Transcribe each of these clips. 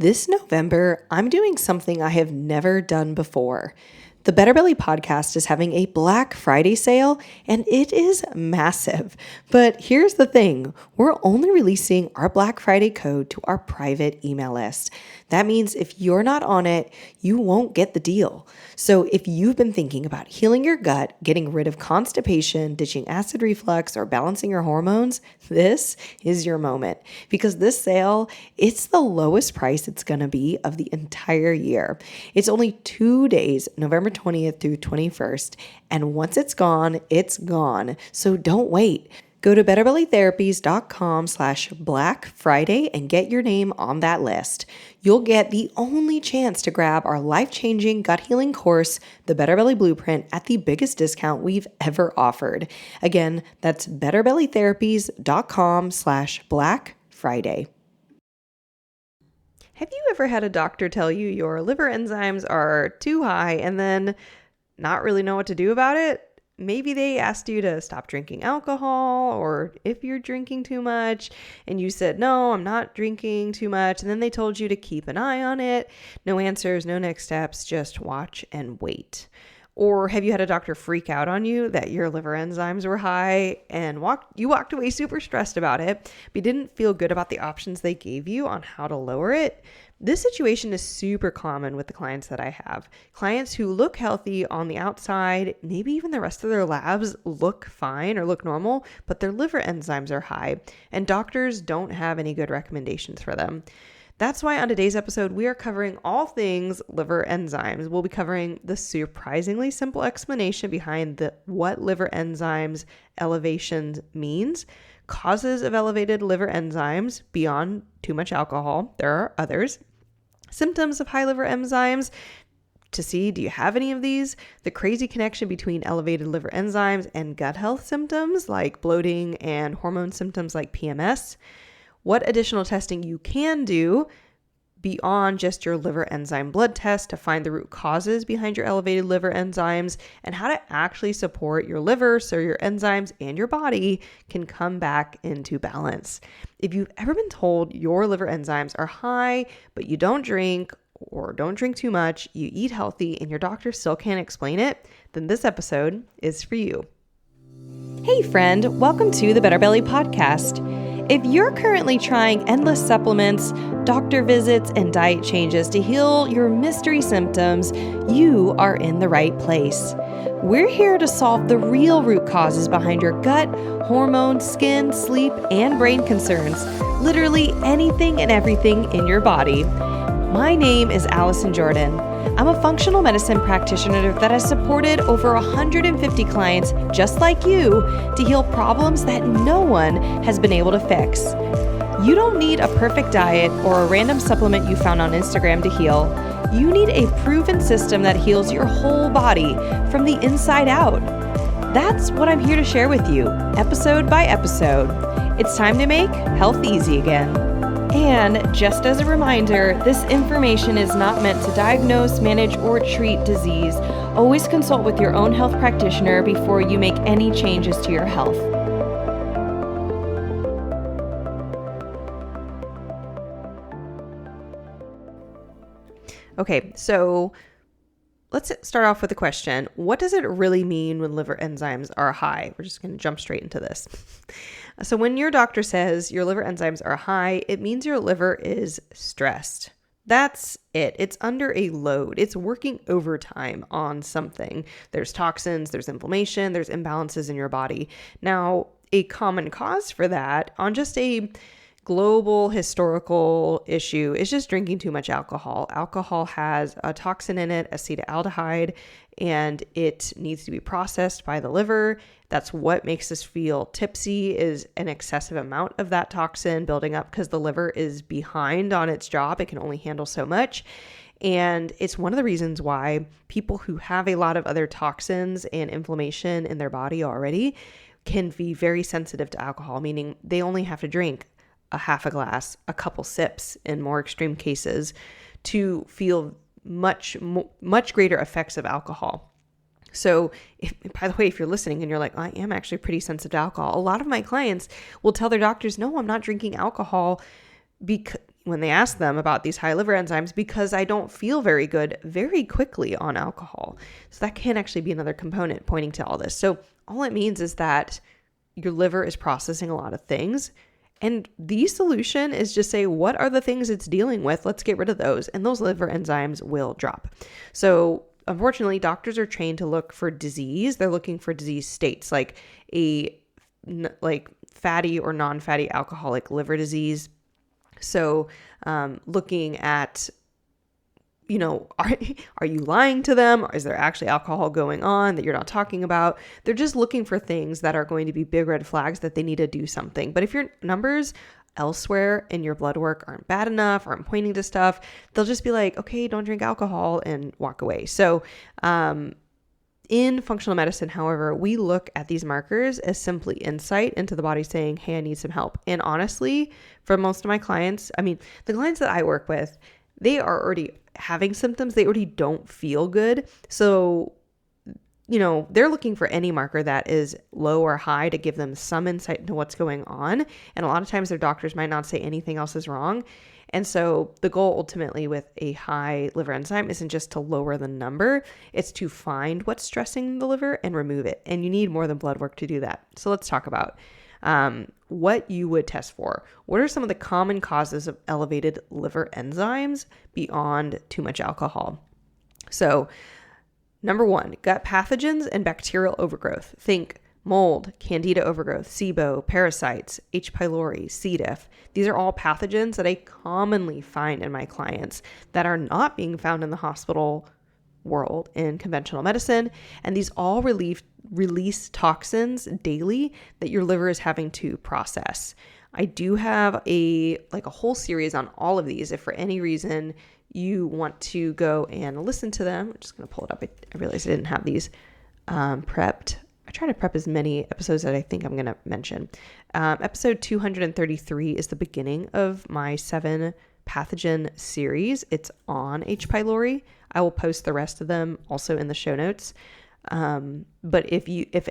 This November, I'm doing something I have never done before. The Better Belly podcast is having a Black Friday sale, and it is massive. But here's the thing, we're only releasing our Black Friday code to our private email list. That means if you're not on it, you won't get the deal. So if you've been thinking about healing your gut, getting rid of constipation, ditching acid reflux, or balancing your hormones, this is your moment. Because this sale, it's the lowest price it's going to be of the entire year. It's only 2 days, November 20th through 21st. And once it's gone, it's gone. So don't wait. Go to betterbellytherapies.com/Black Friday and get your name on that list. You'll get the only chance to grab our life-changing gut healing course, the Better Belly Blueprint, at the biggest discount we've ever offered. Again, that's betterbellytherapies.com/Black Friday. Have you ever had a doctor tell you your liver enzymes are too high and then not really know what to do about it? Maybe they asked you to stop drinking alcohol, or if you're drinking too much and you said, no, I'm not drinking too much. And then they told you to keep an eye on it. No answers, no next steps, just watch and wait. Or have you had a doctor freak out on you that your liver enzymes were high and you walked away super stressed about it, but you didn't feel good about the options they gave you on how to lower it? This situation is super common with the clients that I have. Clients who look healthy on the outside, maybe even the rest of their labs look fine or look normal, but their liver enzymes are high, and doctors don't have any good recommendations for them. That's why on today's episode, we are covering all things liver enzymes. We'll be covering the surprisingly simple explanation behind what liver enzymes elevation means, causes of elevated liver enzymes beyond too much alcohol. There are others. Symptoms of high liver enzymes, to see, do you have any of these? The crazy connection between elevated liver enzymes and gut health symptoms like bloating and hormone symptoms like PMS. What additional testing you can do beyond just your liver enzyme blood test to find the root causes behind your elevated liver enzymes, and how to actually support your liver so your enzymes and your body can come back into balance. If you've ever been told your liver enzymes are high, but you don't drink or don't drink too much, you eat healthy, and your doctor still can't explain it, then this episode is for you. Hey friend, welcome to the Better Belly podcast. If you're currently trying endless supplements, doctor visits, and diet changes to heal your mystery symptoms, you are in the right place. We're here to solve the real root causes behind your gut, hormone, skin, sleep, and brain concerns. Literally anything and everything in your body. My name is Allison Jordan. I'm a functional medicine practitioner that has supported over 150 clients just like you to heal problems that no one has been able to fix. You don't need a perfect diet or a random supplement you found on Instagram to heal. You need a proven system that heals your whole body from the inside out. That's what I'm here to share with you, episode by episode. It's time to make health easy again. And just as a reminder, this information is not meant to diagnose, manage, or treat disease. Always consult with your own health practitioner before you make any changes to your health. Okay, so let's start off with a question. What does it really mean when liver enzymes are high? We're just going to jump straight into this. So when your doctor says your liver enzymes are high, it means your liver is stressed. That's it. It's under a load. It's working overtime on something. There's toxins, there's inflammation, there's imbalances in your body. Now, a common cause for that on just a global historical issue is just drinking too much alcohol. Alcohol has a toxin in it, acetaldehyde, and it needs to be processed by the liver. That's what makes us feel tipsy, is an excessive amount of that toxin building up because the liver is behind on its job. It can only handle so much. And it's one of the reasons why people who have a lot of other toxins and inflammation in their body already can be very sensitive to alcohol, meaning they only have to drink a half a glass, a couple sips in more extreme cases to feel much greater effects of alcohol. So by the way, if you're listening and you're like, I am actually pretty sensitive to alcohol, a lot of my clients will tell their doctors, no, I'm not drinking alcohol because when they ask them about these high liver enzymes because I don't feel very good very quickly on alcohol. So that can actually be another component pointing to all this. So all it means is that your liver is processing a lot of things. And the solution is just say, what are the things it's dealing with? Let's get rid of those. And those liver enzymes will drop. So unfortunately, doctors are trained to look for disease. They're looking for disease states like fatty or non-fatty alcoholic liver disease. So looking at, are you lying to them? Or is there actually alcohol going on that you're not talking about? They're just looking for things that are going to be big red flags that they need to do something. But if your numbers elsewhere in your blood work aren't bad enough or aren't pointing to stuff, they'll just be like, okay, don't drink alcohol and walk away. So in functional medicine, however, we look at these markers as simply insight into the body saying, hey, I need some help. And honestly, for most of my clients, the clients that I work with, they are already having symptoms. They already don't feel good. So, they're looking for any marker that is low or high to give them some insight into what's going on. And a lot of times their doctors might not say anything else is wrong. And so the goal ultimately with a high liver enzyme isn't just to lower the number, it's to find what's stressing the liver and remove it. And you need more than blood work to do that. So let's talk about what you would test for. What are some of the common causes of elevated liver enzymes beyond too much alcohol? So number 1, gut pathogens and bacterial overgrowth. Think mold, candida overgrowth, SIBO, parasites, H. pylori, C. diff. These are all pathogens that I commonly find in my clients that are not being found in the hospital world in conventional medicine. And these all release toxins daily that your liver is having to process. I do have a whole series on all of these. If for any reason you want to go and listen to them, I'm just going to pull it up. I realized I didn't have these prepped. I try to prep as many episodes that I think I'm going to mention. Episode 233 is the beginning of my 7 pathogen series. It's on H. pylori. I will post the rest of them also in the show notes. But if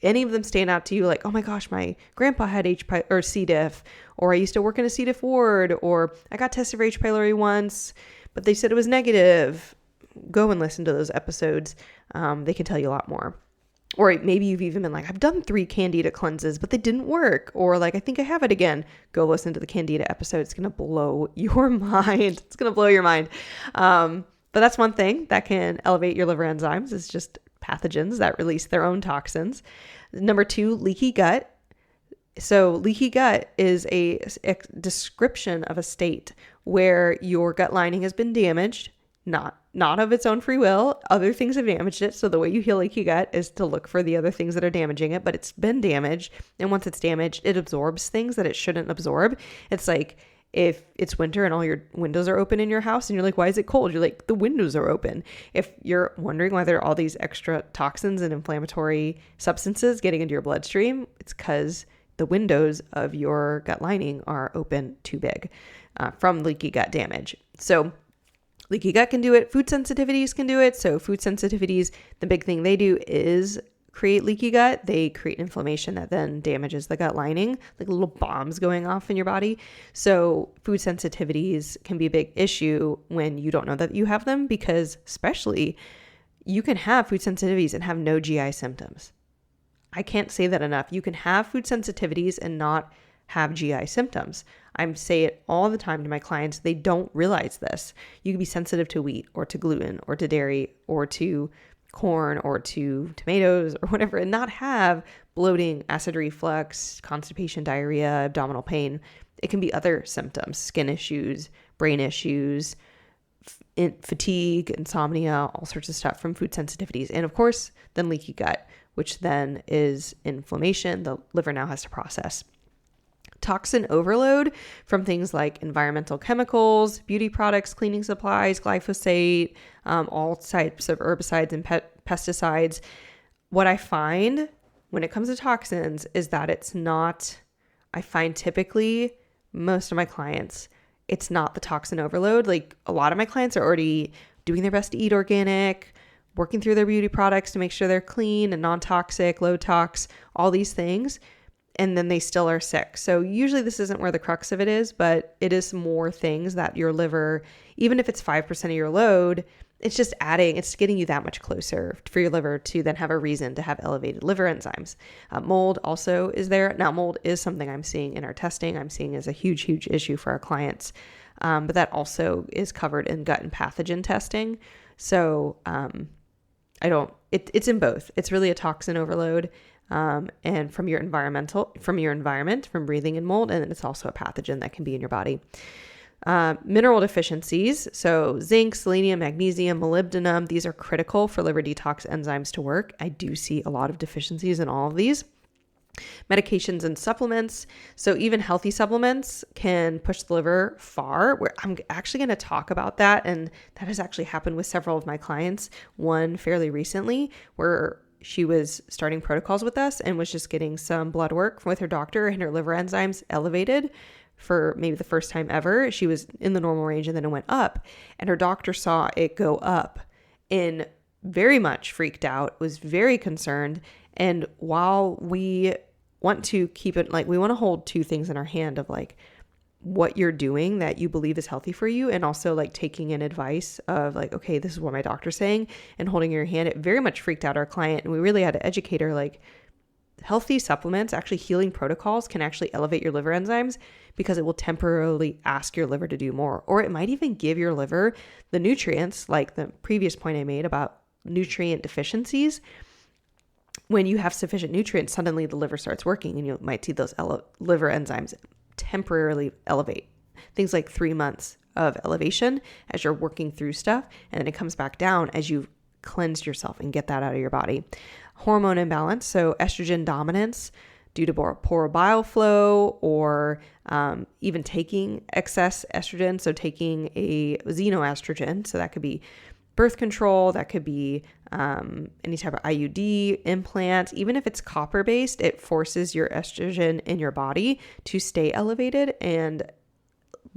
any of them stand out to you, like, oh my gosh, my grandpa had H. pylori or C. diff, or I used to work in a C. diff ward, or I got tested for H. pylori once, but they said it was negative, go and listen to those episodes. They can tell you a lot more. Or maybe you've even been like, I've done 3 candida cleanses, but they didn't work. Or like, I think I have it again. Go listen to the candida episode. It's going to blow your mind. It's going to blow your mind. But that's one thing that can elevate your liver enzymes, is just pathogens that release their own toxins. Number 2, leaky gut. So leaky gut is a description of a state where your gut lining has been damaged, not of its own free will. Other things have damaged it. So the way you heal leaky gut is to look for the other things that are damaging it, but it's been damaged. And once it's damaged, it absorbs things that it shouldn't absorb. It's like if it's winter and all your windows are open in your house and you're like, why is it cold? You're like, the windows are open. If you're wondering why there are all these extra toxins and inflammatory substances getting into your bloodstream, it's because the windows of your gut lining are open too big from leaky gut damage. So leaky gut can do it. Food sensitivities can do it. So food sensitivities, the big thing they do is create leaky gut. They create inflammation that then damages the gut lining, like little bombs going off in your body. So food sensitivities can be a big issue when you don't know that you have them, because especially you can have food sensitivities and have no GI symptoms. I can't say that enough. You can have food sensitivities and not have GI symptoms. I say it all the time to my clients. They don't realize this. You can be sensitive to wheat or to gluten or to dairy or to corn or to tomatoes or whatever, and not have bloating, acid reflux, constipation, diarrhea, abdominal pain. It can be other symptoms, skin issues, brain issues, fatigue, insomnia, all sorts of stuff from food sensitivities. And of course, then leaky gut, which then is inflammation the liver now has to process. Toxin overload from things like environmental chemicals, beauty products, cleaning supplies, glyphosate, all types of herbicides and pesticides. What I find when it comes to toxins is that I find typically most of my clients, it's not the toxin overload. Like a lot of my clients are already doing their best to eat organic, working through their beauty products to make sure they're clean and non-toxic, low tox, all these things. and then they still are sick. So usually this isn't where the crux of it is, but it is more things that your liver, even if it's 5% of your load, it's just adding, it's getting you that much closer for your liver to then have a reason to have elevated liver enzymes. Mold also is there. Now, mold is something I'm seeing in our testing. I'm seeing as a huge, huge issue for our clients. But that also is covered in gut and pathogen testing. So it's in both. It's really a toxin overload. And from your environment, from breathing in mold, and then it's also a pathogen that can be in your body. Mineral deficiencies, so zinc, selenium, magnesium, molybdenum, these are critical for liver detox enzymes to work. I do see a lot of deficiencies in all of these. Medications and supplements, so even healthy supplements can push the liver far. Where I'm actually going to talk about that, and that has actually happened with several of my clients. One fairly recently, where she was starting protocols with us and was just getting some blood work with her doctor, and her liver enzymes elevated for maybe the first time ever. She was in the normal range and then it went up, and her doctor saw it go up and very much freaked out, was very concerned. And while we want to keep it, like, we want to hold two things in our hand of like what you're doing that you believe is healthy for you, and also like taking in advice of like, okay, this is what my doctor's saying, and holding your hand. It very much freaked out our client, and we really had to educate her, like, healthy supplements, actually healing protocols, can actually elevate your liver enzymes because it will temporarily ask your liver to do more, or it might even give your liver the nutrients, like the previous point I made about nutrient deficiencies. When you have sufficient nutrients, suddenly the liver starts working, and you might see those liver enzymes temporarily elevate. Things like 3 months of elevation as you're working through stuff, and then it comes back down as you've cleansed yourself and get that out of your body. Hormone imbalance, so estrogen dominance due to poor bile flow, or even taking excess estrogen, so taking a xenoestrogen, so that could be birth control, that could be any type of IUD implant. Even if it's copper based, it forces your estrogen in your body to stay elevated, and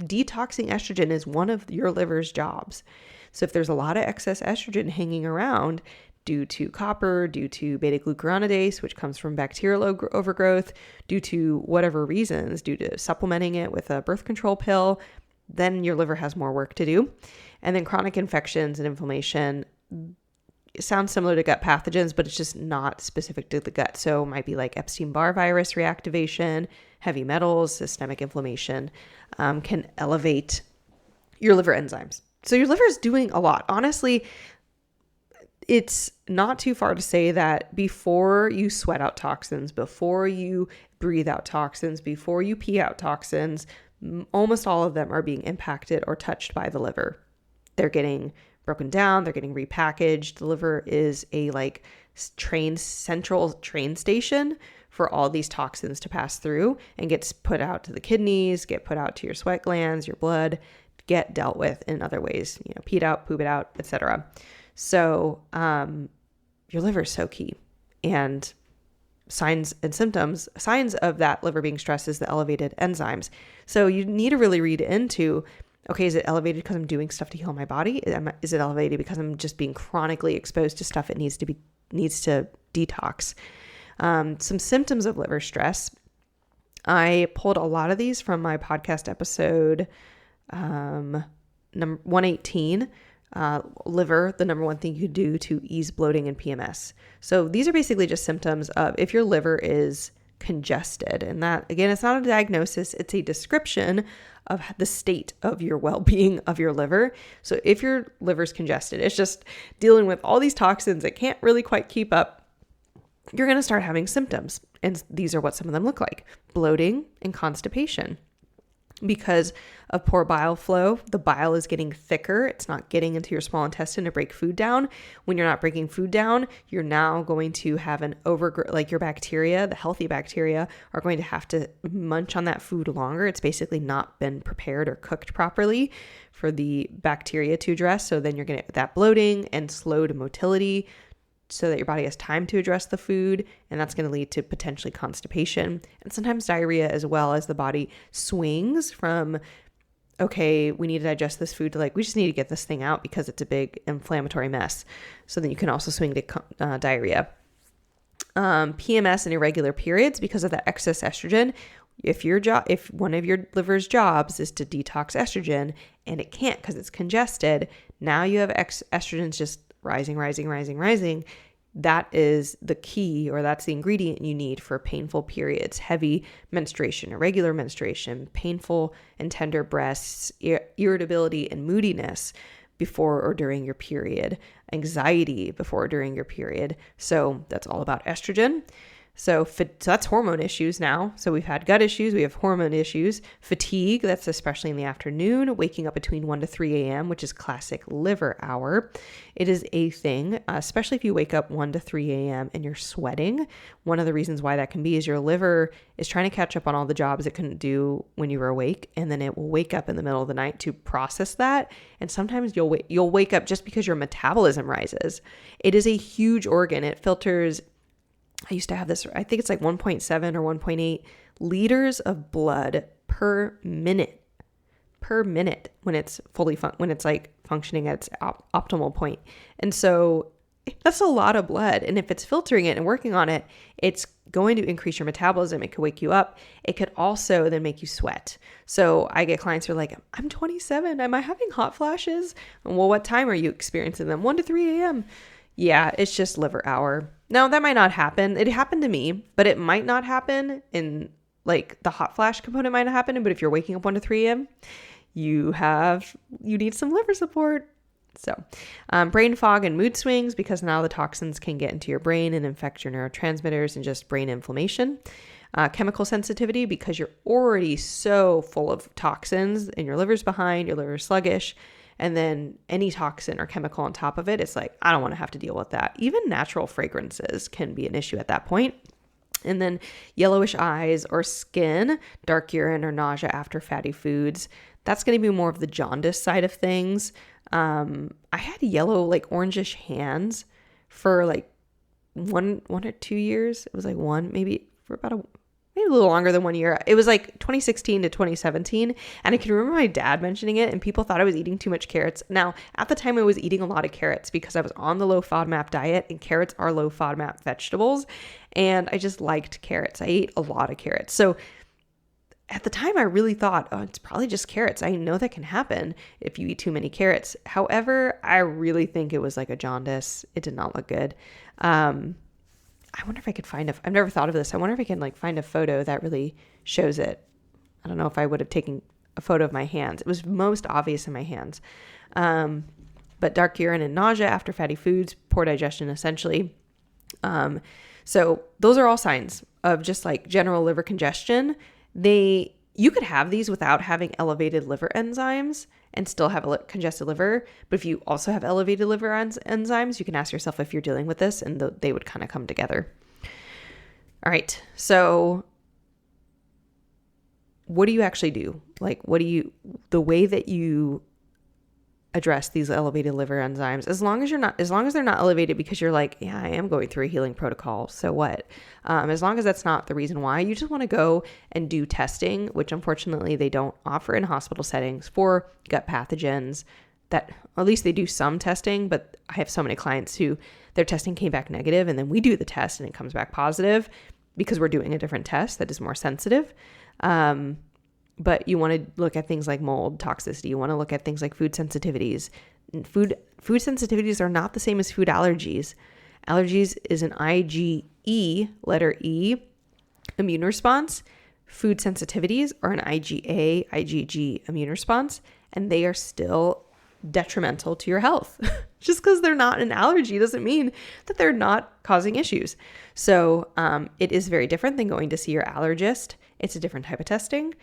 detoxing estrogen is one of your liver's jobs. So if there's a lot of excess estrogen hanging around due to copper, due to beta-glucuronidase, which comes from bacterial overgrowth, due to whatever reasons, due to supplementing it with a birth control pill, then your liver has more work to do. And then chronic infections and inflammation, it sounds similar to gut pathogens, but it's just not specific to the gut. So it might be like Epstein-Barr virus reactivation, heavy metals, systemic inflammation, can elevate your liver enzymes. So your liver is doing a lot. Honestly, it's not too far to say that before you sweat out toxins, before you breathe out toxins, before you pee out toxins, almost all of them are being impacted or touched by the liver. They're getting broken down, they're getting repackaged. The liver is a like central train station for all these toxins to pass through, and gets put out to the kidneys, get put out to your sweat glands, your blood, get dealt with in other ways, peed out, poop it out, etc. So your liver is so key. And signs and symptoms, signs of that liver being stressed is the elevated enzymes. So you need to really read into, okay, is it elevated because I'm doing stuff to heal my body? Is it elevated because I'm just being chronically exposed to stuff it needs to detox? Some symptoms of liver stress. I pulled a lot of these from my podcast episode number 118, liver, the number one thing you could do to ease bloating and PMS. So these are basically just symptoms of if your liver is congested. And that, again, it's not a diagnosis, it's a description of the state of your well-being of your liver. So if your liver's congested, it's just dealing with all these toxins, it can't really quite keep up, you're going to start having symptoms. And these are what some of them look like: bloating and constipation. Because of poor bile flow, the bile is getting thicker. It's not getting into your small intestine to break food down. When you're not breaking food down, you're now going to have your bacteria, the healthy bacteria, are going to have to munch on that food longer. It's basically not been prepared or cooked properly for the bacteria to address. So then you're going to get that bloating and slowed motility, so that your body has time to address the food, and that's going to lead to potentially constipation and sometimes diarrhea, as well as the body swings from, okay, we need to digest this food, to like, we just need to get this thing out because it's a big inflammatory mess. So then you can also swing to diarrhea. PMS and irregular periods because of the excess estrogen. If one of your liver's jobs is to detox estrogen and it can't because it's congested, now you have estrogens just rising. That is the key, or that's the ingredient you need for painful periods, heavy menstruation, irregular menstruation, painful and tender breasts, irritability and moodiness before or during your period, anxiety before or during your period. So that's all about estrogen. So that's hormone issues now. So we've had gut issues, we have hormone issues, fatigue, that's especially in the afternoon, waking up between 1 to 3 a.m., which is classic liver hour. It is a thing, especially if you wake up 1 to 3 a.m. and you're sweating. One of the reasons why that can be is your liver is trying to catch up on all the jobs it couldn't do when you were awake, and then it will wake up in the middle of the night to process that. And sometimes you'll wake up just because your metabolism rises. It is a huge organ. It filters, I used to have this, I think it's like 1.7 or 1.8 liters of blood per minute when it's when it's like functioning at its optimal point. And so that's a lot of blood. And if it's filtering it and working on it, it's going to increase your metabolism. It could wake you up. It could also then make you sweat. So I get clients who are like, I'm 27. Am I having hot flashes? Well, what time are you experiencing them? 1 to 3 a.m. Yeah, it's just liver hour. No, that might not happen. It happened to me, but it might not happen in like the hot flash component might not happen. But if you're waking up 1 to 3 a.m., you need some liver support. So brain fog and mood swings, because now the toxins can get into your brain and infect your neurotransmitters and just brain inflammation. Chemical sensitivity, because you're already so full of toxins and your liver's behind, your liver's sluggish. And then any toxin or chemical on top of it, it's like, I don't want to have to deal with that. Even natural fragrances can be an issue at that point. And then yellowish eyes or skin, dark urine or nausea after fatty foods. That's going to be more of the jaundice side of things. I had yellow, like orangish hands for like one or 2 years. It was like maybe a little longer than 1 year. It was like 2016 to 2017. And I can remember my dad mentioning it, and people thought I was eating too much carrots. Now, at the time I was eating a lot of carrots because I was on the low FODMAP diet, and carrots are low FODMAP vegetables. And I just liked carrots. I ate a lot of carrots. So at the time I really thought, oh, it's probably just carrots. I know that can happen if you eat too many carrots. However, I really think it was like a jaundice. It did not look good. I wonder if I could I've never thought of this. I wonder if I can like find a photo that really shows it. I don't know if I would have taken a photo of my hands. It was most obvious in my hands. But dark urine and nausea after fatty foods, poor digestion essentially. So those are all signs of just like general liver congestion. You could have these without having elevated liver enzymes and still have a congested liver. But if you also have elevated liver enzymes, you can ask yourself if you're dealing with this, and they would kind of come together. All right. So what do you actually do? Like, the way that you address these elevated liver enzymes, as long as they're not elevated because you're like, yeah, I am going through a healing protocol, so what? As long as that's not the reason why, you just want to go and do testing, which unfortunately they don't offer in hospital settings for gut pathogens. That at least they do some testing, but I have so many clients who their testing came back negative, and then we do the test and it comes back positive because we're doing a different test that is more sensitive. But you want to look at things like mold toxicity. You want to look at things like food sensitivities. Food sensitivities are not the same as food allergies. Allergies is an IgE, letter E, immune response. Food sensitivities are an IgA, IgG immune response, and they are still detrimental to your health. Just because they're not an allergy doesn't mean that they're not causing issues. So it is very different than going to see your allergist. It's a different type of testing.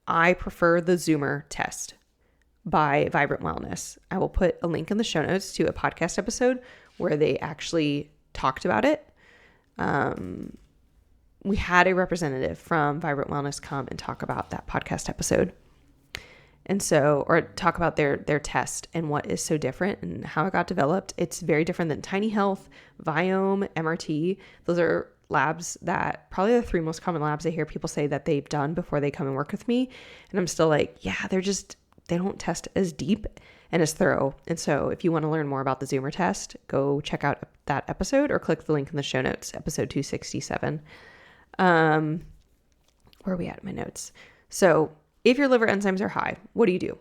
I prefer the Zoomer test by Vibrant Wellness. I will put a link in the show notes to a podcast episode where they actually talked about it. We had a representative from Vibrant Wellness come and talk about that podcast episode. And so, or talk about their test and what is so different and how it got developed. It's very different than Tiny Health, Viome, MRT. Those are labs that probably the 3 most common labs I hear people say that they've done before they come and work with me. And I'm still like, yeah, test as deep and as thorough. And so if you want to learn more about the Zoomer test, go check out that episode or click the link in the show notes, episode 267. Where are we at in my notes? So if your liver enzymes are high, what do you do?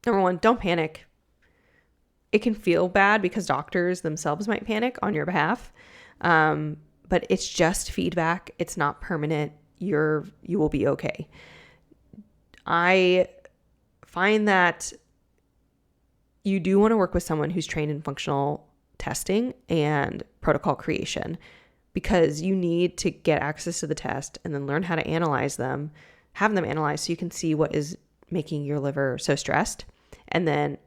Number one, don't panic. It can feel bad because doctors themselves might panic on your behalf. But it's just feedback. It's not permanent. You will be okay. I find that you do want to work with someone who's trained in functional testing and protocol creation, because you need to get access to the test and then learn how to analyze them, have them analyzed so you can see what is making your liver so stressed, and then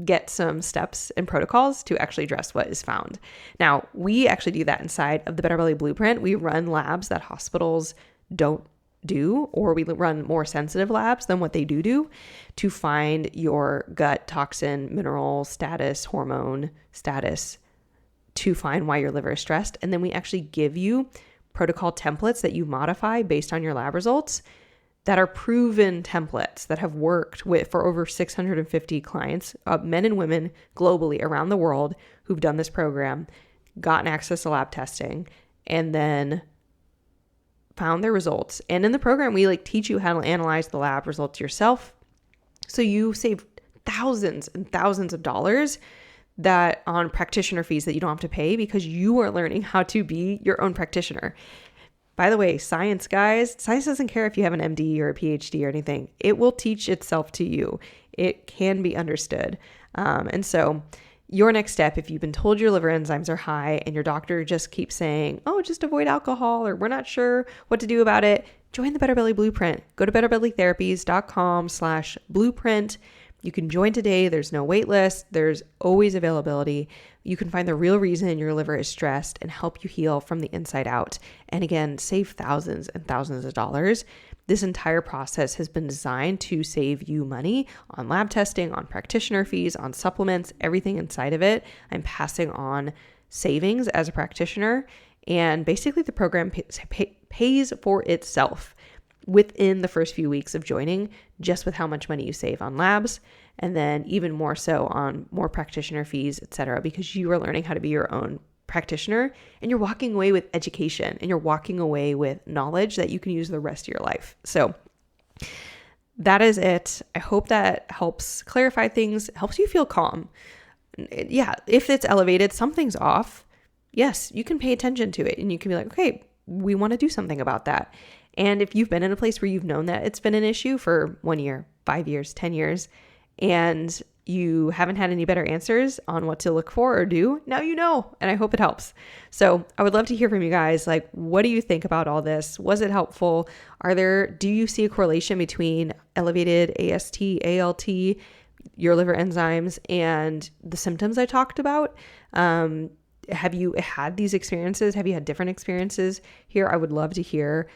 get some steps and protocols to actually address what is found. Now, we actually do that inside of the Better Belly Blueprint. We run labs that hospitals don't do, or we run more sensitive labs than what they do to find your gut toxin, mineral status, hormone status, to find why your liver is stressed. And then we actually give you protocol templates that you modify based on your lab results that are proven templates that have worked for over 650 clients, men and women globally around the world who've done this program, gotten access to lab testing, and then found their results. And in the program, we teach you how to analyze the lab results yourself. So you save thousands and thousands of dollars that on practitioner fees that you don't have to pay, because you are learning how to be your own practitioner. By the way, science, guys, science doesn't care if you have an MD or a PhD or anything. It will teach itself to you. It can be understood. And so your next step, if you've been told your liver enzymes are high and your doctor just keeps saying, oh, just avoid alcohol, or we're not sure what to do about it, join the Better Belly Blueprint. Go to betterbellytherapies.com/blueprint. You can join today. There's no wait list. There's always availability. You can find the real reason your liver is stressed and help you heal from the inside out. And again, save thousands and thousands of dollars. This entire process has been designed to save you money on lab testing, on practitioner fees, on supplements, everything inside of it. I'm passing on savings as a practitioner, and basically the program pays for itself within the first few weeks of joining, just with how much money you save on labs, and then even more so on more practitioner fees, etc., because you are learning how to be your own practitioner, and you're walking away with education, and you're walking away with knowledge that you can use the rest of your life. So that is it. I hope that helps clarify things, helps you feel calm. Yeah, if it's elevated, something's off. Yes, you can pay attention to it, and you can be like, okay, we want to do something about that. And if you've been in a place where you've known that it's been an issue for 1 year, 5 years, 10 years, and you haven't had any better answers on what to look for or do, now you know, and I hope it helps. So I would love to hear from you guys. What do you think about all this? Was it helpful? Do you see a correlation between elevated AST, ALT, your liver enzymes, and the symptoms I talked about? Have you had these experiences? Have you had different experiences here? I would love to hear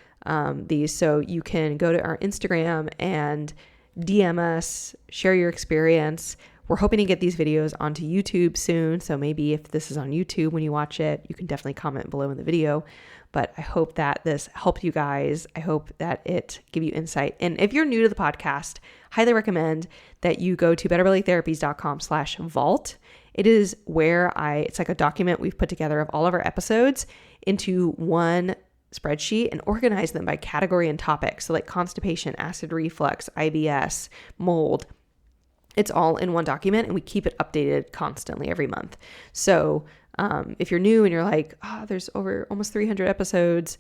these. So you can go to our Instagram and DM us, share your experience. We're hoping to get these videos onto YouTube soon. So maybe if this is on YouTube when you watch it, you can definitely comment below in the video. But I hope that this helped you guys. I hope that it give you insight. And if you're new to the podcast, highly recommend that you go to betterbellytherapies.com/vault. It is where it's like a document we've put together of all of our episodes into one spreadsheet and organize them by category and topic. So like constipation, acid reflux, IBS, mold, it's all in one document, and we keep it updated constantly every month. So if you're new and you're like, there's over almost 300 episodes,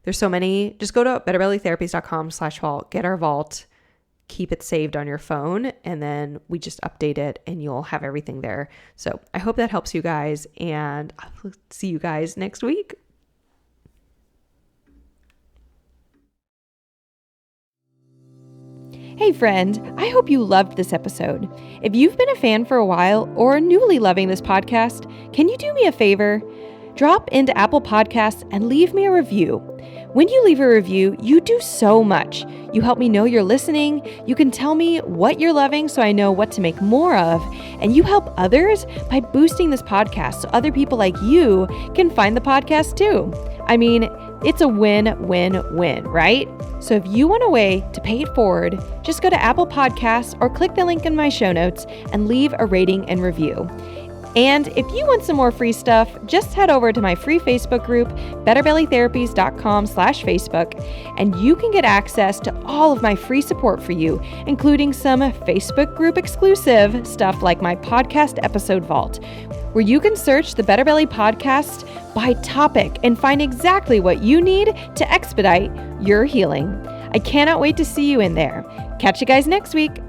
there's so many, just go to betterbellytherapies.com/vault, get our vault, keep it saved on your phone, and then we just update it and you'll have everything there. So I hope that helps you guys, and I'll see you guys next week. Hey friend, I hope you loved this episode. If you've been a fan for a while or newly loving this podcast, can you do me a favor? Drop into Apple Podcasts and leave me a review. When you leave a review, you do so much. You help me know you're listening. You can tell me what you're loving so I know what to make more of. And you help others by boosting this podcast so other people like you can find the podcast too. I mean, It's a win-win-win, right? So if you want a way to pay it forward, just go to Apple Podcasts or click the link in my show notes and leave a rating and review. And if you want some more free stuff, just head over to my free Facebook group, betterbellytherapies.com/Facebook, and you can get access to all of my free support for you, including some Facebook group exclusive stuff like my podcast episode vault, where you can search the Better Belly podcast by topic and find exactly what you need to expedite your healing. I cannot wait to see you in there. Catch you guys next week.